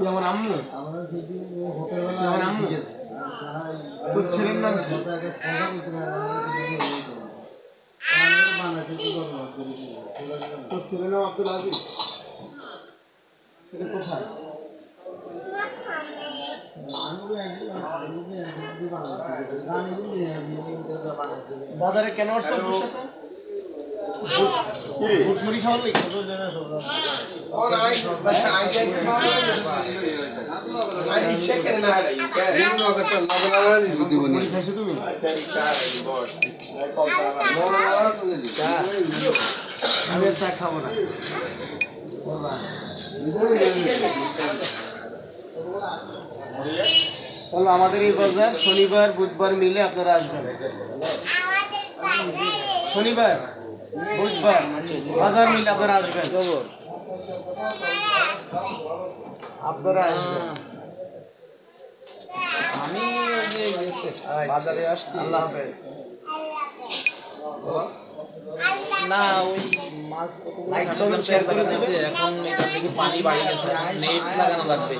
আমার আম্মু আমার আম্মু তোর ছেলের নাম কি? তোর ছেলের নাম আব্দুল আজিজ। সেটা কোথায়? বাজারে কেন আসছো? মুড়ি খাওয়ার লাগি? আমি চা খাবো না। আমাদের এই বাজার শনিবার বুধবার মিলে আপনারা আসবেন। শনিবার বুধবার বাজার মিলে আপনারা আসবেন। আপনারা আসবেন। আমি বাজারে আসছি। আল্লাহ হাফেজ। না ওই মাছ লাইট শেয়ার করে দেবে। এখন এটা থেকে পানি বাড়ি গেছে, নেট লাগানো লাগবে।